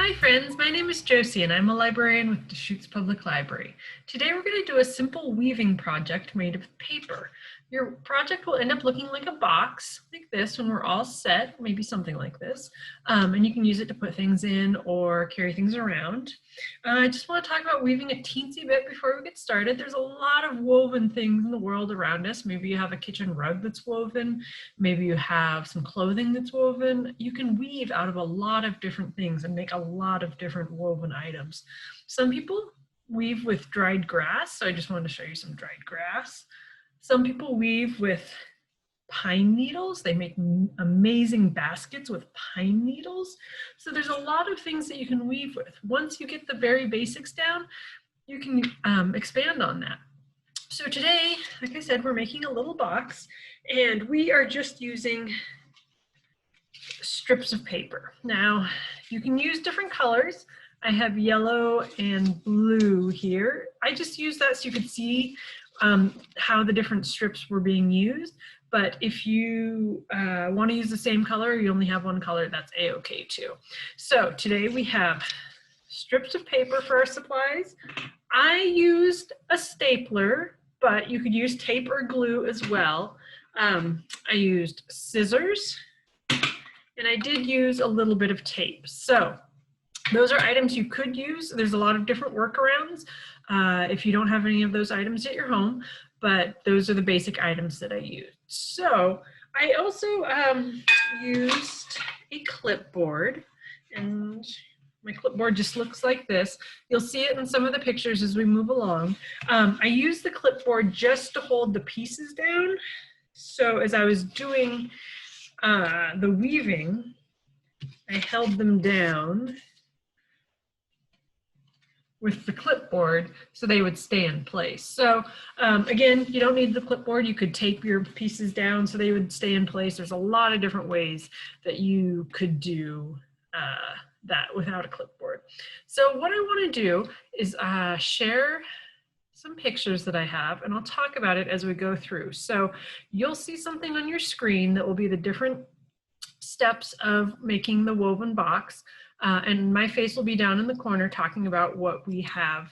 Hi friends, my name is Josie and I'm a librarian with Deschutes Public Library. Today we're going to do a simple weaving project made of paper. Your project will end up looking like a box like this when we're all set, maybe something like this. And you can use it to put things in or carry things around. I just want to talk about weaving a teensy bit before we get started. There's a lot of woven things in the world around us. Maybe you have a kitchen rug that's woven. Maybe you have some clothing that's woven. You can weave out of a lot of different things and make a lot of different woven items. Some people weave with dried grass, so I just wanted to show you some dried grass. Some people weave with pine needles. They make amazing baskets with pine needles. So there's a lot of things that you can weave with. Once you get the very basics down, you can expand on that. So today, like I said, we're making a little box and we are just using strips of paper. Now, you can use different colors. I have yellow and blue here. I just used that so you could see how the different strips were being used. But if you want to use the same color, you only have one color, that's a-okay too. So today we have strips of paper for our supplies. I used a stapler, but you could use tape or glue as well. I used scissors, and I did use a little bit of tape. So those are items you could use. There's a lot of different workarounds if you don't have any of those items at your home, but those are the basic items that I used. So I also used a clipboard, and my clipboard just looks like this. You'll see it in some of the pictures as we move along. I used the clipboard just to hold the pieces down. So as I was doing the weaving, I held them down with the clipboard so they would stay in place. So again, you don't need the clipboard. You could tape your pieces down so they would stay in place. There's a lot of different ways that you could do that without a clipboard. So what I want to do is share some pictures that I have, and I'll talk about it as we go through. So you'll see something on your screen that will be the different steps of making the woven box. And my face will be down in the corner talking about what we have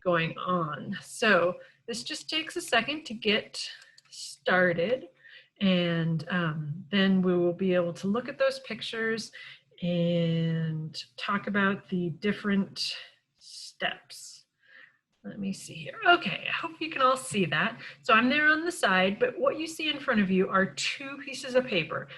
going on. So this just takes a second to get started, and then we will be able to look at those pictures and talk about the different steps. Let me see here. Okay, I hope you can all see that. So I'm there on the side, but what you see in front of you are two pieces of paper.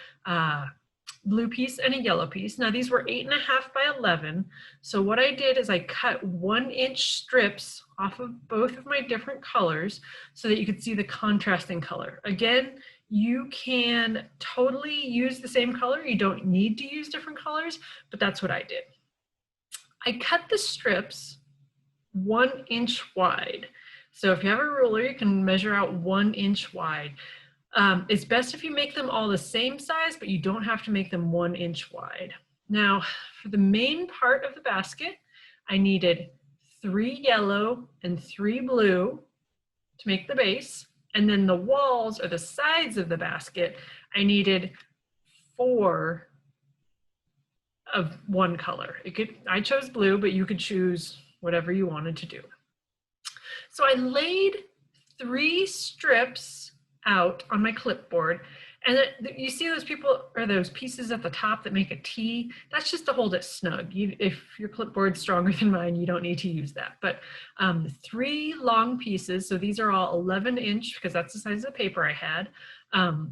Blue piece and a yellow piece. Now these were 8.5 by 11. So what I did is I cut 1-inch strips off of both of my different colors so that you could see the contrasting color. Again, you can totally use the same color. You don't need to use different colors, but that's what I did. I cut the strips 1 inch wide. So if you have a ruler, you can measure out 1 inch wide. It's best if you make them all the same size, but you don't have to make them 1 inch wide. Now, for the main part of the basket, I needed 3 yellow and 3 blue to make the base. And then the walls or the sides of the basket, I needed 4 of one color. I chose blue, but you could choose whatever you wanted to do. So I laid 3 strips out on my clipboard, and you see those people or those pieces at the top that make a T. That's just to hold it snug. If your clipboard's stronger than mine, you don't need to use that. But 3 long pieces, so these are all 11 inch because that's the size of the paper I had,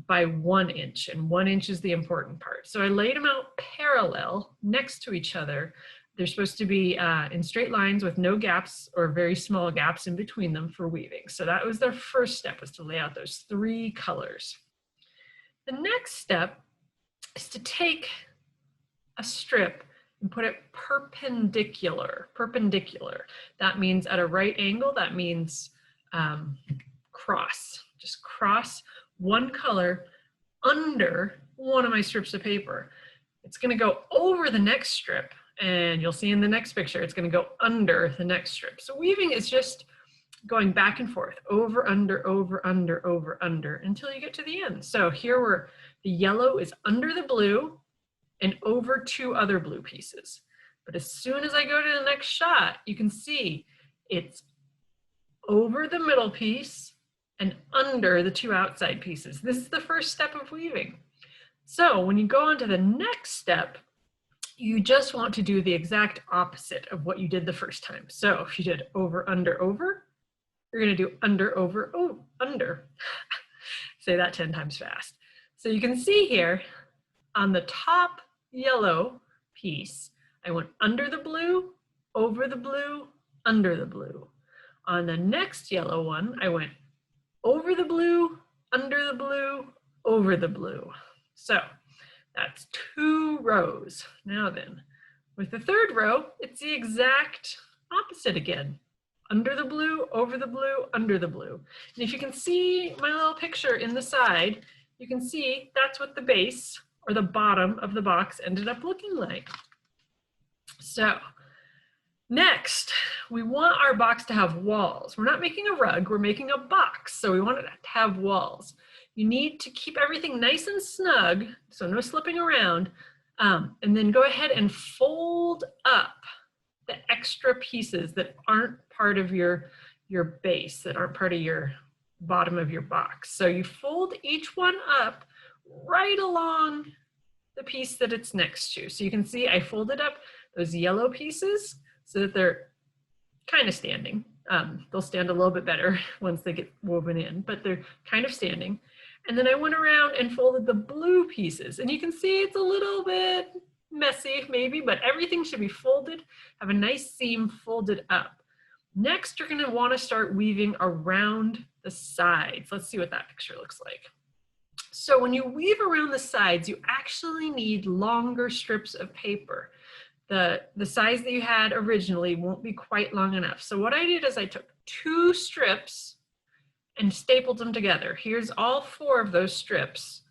by 1 inch, and 1 inch is the important part. So I laid them out parallel next to each other. They're supposed to be in straight lines with no gaps or very small gaps in between them for weaving. So that was their first step, was to lay out those 3 colors. The next step is to take a strip and put it perpendicular. That means at a right angle. That means cross. Just cross one color under one of my strips of paper. It's going to go over the next strip. And you'll see in the next picture, it's going to go under the next strip. So weaving is just going back and forth, over, under, over, under, over, under, until you get to the end. So here the yellow is under the blue and over 2 other blue pieces. But as soon as I go to the next shot, you can see it's over the middle piece and under the two outside pieces. This is the first step of weaving. So when you go on to the next step, you just want to do the exact opposite of what you did the first time. So if you did over, over, you're going to do under, over, under. Say that 10 times fast. So you can see here on the top yellow piece, I went under the blue, over the blue, under the blue. On the next yellow one, I went over the blue, under the blue, over the blue. So that's 2 rows. Now then, with the third row, it's the exact opposite again. Under the blue, over the blue, under the blue. And if you can see my little picture in the side, you can see that's what the base or the bottom of the box ended up looking like. So next, we want our box to have walls. We're not making a rug, we're making a box. So we want it to have walls. You need to keep everything nice and snug, so no slipping around, and then go ahead and fold up the extra pieces that aren't part of your base, that aren't part of your bottom of your box. So you fold each one up right along the piece that it's next to. So you can see I folded up those yellow pieces so that they're kind of standing. They'll stand a little bit better once they get woven in, but they're kind of standing. And then I went around and folded the blue pieces. And you can see it's a little bit messy maybe, but everything should be folded, have a nice seam folded up. Next, you're gonna wanna start weaving around the sides. Let's see what that picture looks like. So when you weave around the sides, you actually need longer strips of paper. The size that you had originally won't be quite long enough. So what I did is I took 2 strips and stapled them together. Here's all 4 of those strips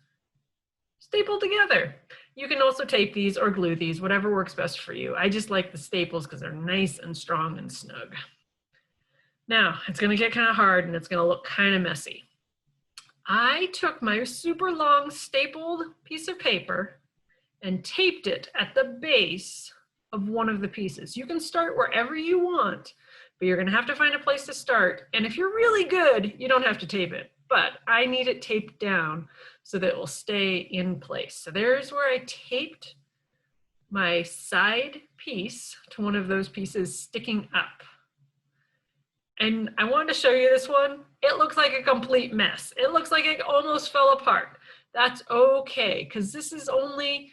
stapled together. You can also tape these or glue these, whatever works best for you. I just like the staples because they're nice and strong and snug. Now, it's gonna get kind of hard and it's gonna look kind of messy. I took my super long stapled piece of paper and taped it at the base of one of the pieces. You can start wherever you want, but you're gonna have to find a place to start. And if you're really good, you don't have to tape it, but I need it taped down so that it will stay in place. So there's where I taped my side piece to one of those pieces sticking up. And I wanted to show you this one. It looks like a complete mess. It looks like it almost fell apart. That's okay, because this is only,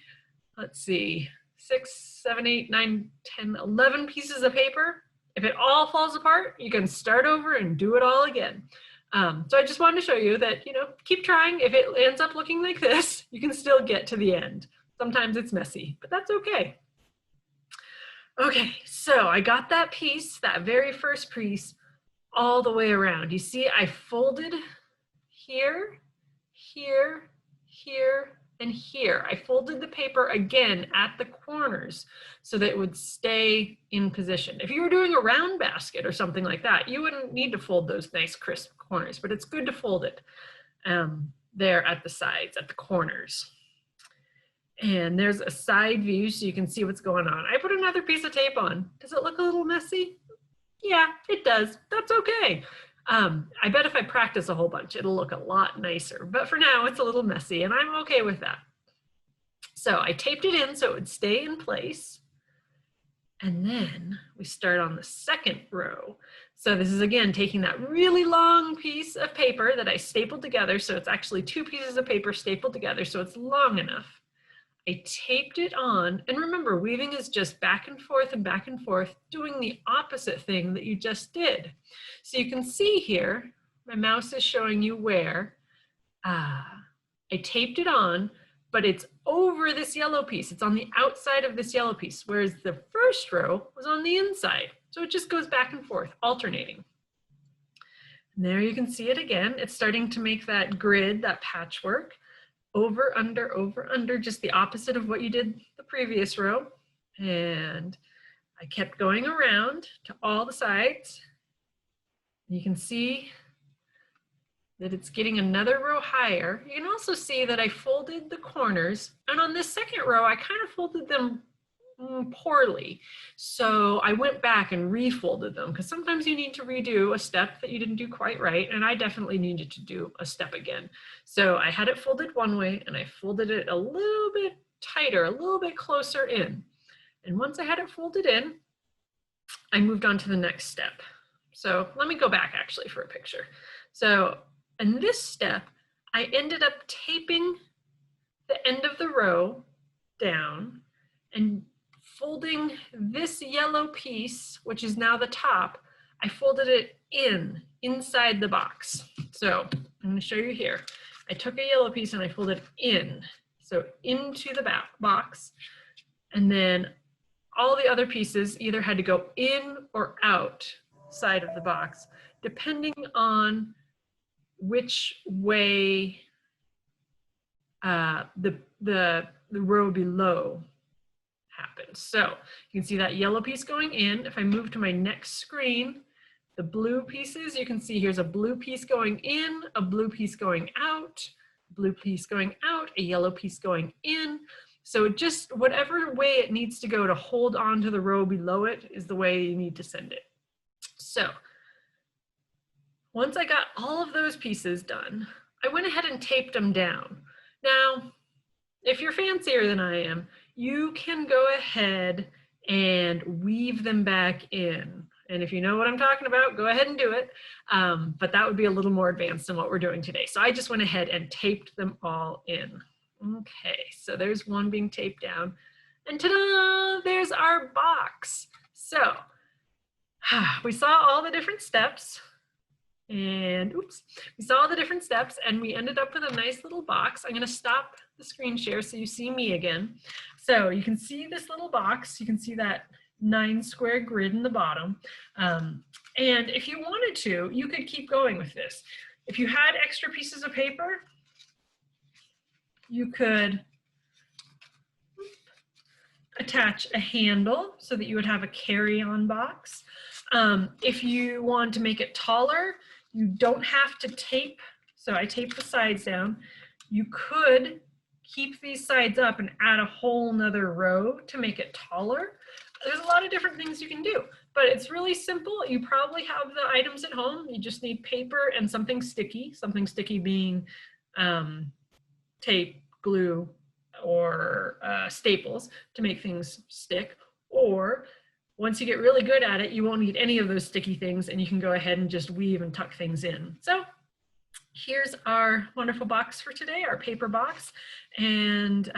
let's see, 6, 7, 8, 9, 10, 11 pieces of paper. If it all falls apart, you can start over and do it all again. So I just wanted to show you that, keep trying. If it ends up looking like this, you can still get to the end. Sometimes it's messy, but that's okay. Okay, so I got that piece, that very first piece, all the way around. You see, I folded here, here, here, and here. I folded the paper again at the corners so that it would stay in position. If you were doing a round basket or something like that, you wouldn't need to fold those nice crisp corners, but it's good to fold it there at the sides, at the corners. And there's a side view so you can see what's going on. I put another piece of tape on. Does it look a little messy? Yeah, it does. That's okay. I bet if I practice a whole bunch, it'll look a lot nicer. But for now, it's a little messy, and I'm okay with that. So I taped it in so it would stay in place. And then we start on the second row. So this is, again, taking that really long piece of paper that I stapled together. So it's actually 2 pieces of paper stapled together, so it's long enough. I taped it on, and remember, weaving is just back and forth, doing the opposite thing that you just did. So you can see here, my mouse is showing you where I taped it on, but it's over this yellow piece. It's on the outside of this yellow piece, whereas the first row was on the inside. So it just goes back and forth, alternating. And there you can see it again. It's starting to make that grid, that patchwork. Over, under, just the opposite of what you did the previous row. And I kept going around to all the sides. You can see that it's getting another row higher. You can also see that I folded the corners. And on this second row, I kind of folded them poorly. So I went back and refolded them because sometimes you need to redo a step that you didn't do quite right. And I definitely needed to do a step again. So I had it folded one way and I folded it a little bit tighter, a little bit closer in. And once I had it folded in, I moved on to the next step. So let me go back actually for a picture. So in this step, I ended up taping the end of the row down and folding this yellow piece, which is now the top, I folded it inside the box. So I'm going to show you here. I took a yellow piece and I folded it in, so into the box, and then all the other pieces either had to go in or out side of the box, depending on which way the row below happens. So you can see that yellow piece going in. If I move to my next screen, the blue pieces, you can see here's a blue piece going in, a blue piece going out, blue piece going out, a yellow piece going in. So just whatever way it needs to go to hold on to the row below it is the way you need to send it. So once I got all of those pieces done, I went ahead and taped them down. Now, if you're fancier than I am, you can go ahead and weave them back in. And if you know what I'm talking about, go ahead and do it. But that would be a little more advanced than what we're doing today. So I just went ahead and taped them all in. Okay, so there's one being taped down. And ta-da, there's our box. So we saw all the different steps. And oops, we saw all the different steps and we ended up with a nice little box. I'm going to stop the screen share so you see me again. So you can see this little box. You can see that 9 square grid in the bottom. And if you wanted to, you could keep going with this. If you had extra pieces of paper, you could attach a handle so that you would have a carry-on box. If you want to make it taller, you don't have to tape. So I tape the sides down. You could keep these sides up and add a whole nother row to make it taller. There's a lot of different things you can do, but it's really simple. You probably have the items at home. You just need paper and something sticky being tape, glue, or staples to make things stick. Or once you get really good at it, you won't need any of those sticky things and you can go ahead and just weave and tuck things in. So here's our wonderful box for today, our paper box. And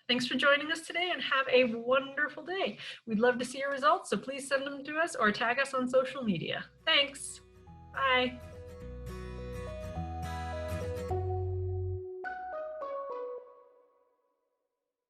thanks for joining us today and have a wonderful day. We'd love to see your results, so please send them to us or tag us on social media. Thanks. Bye.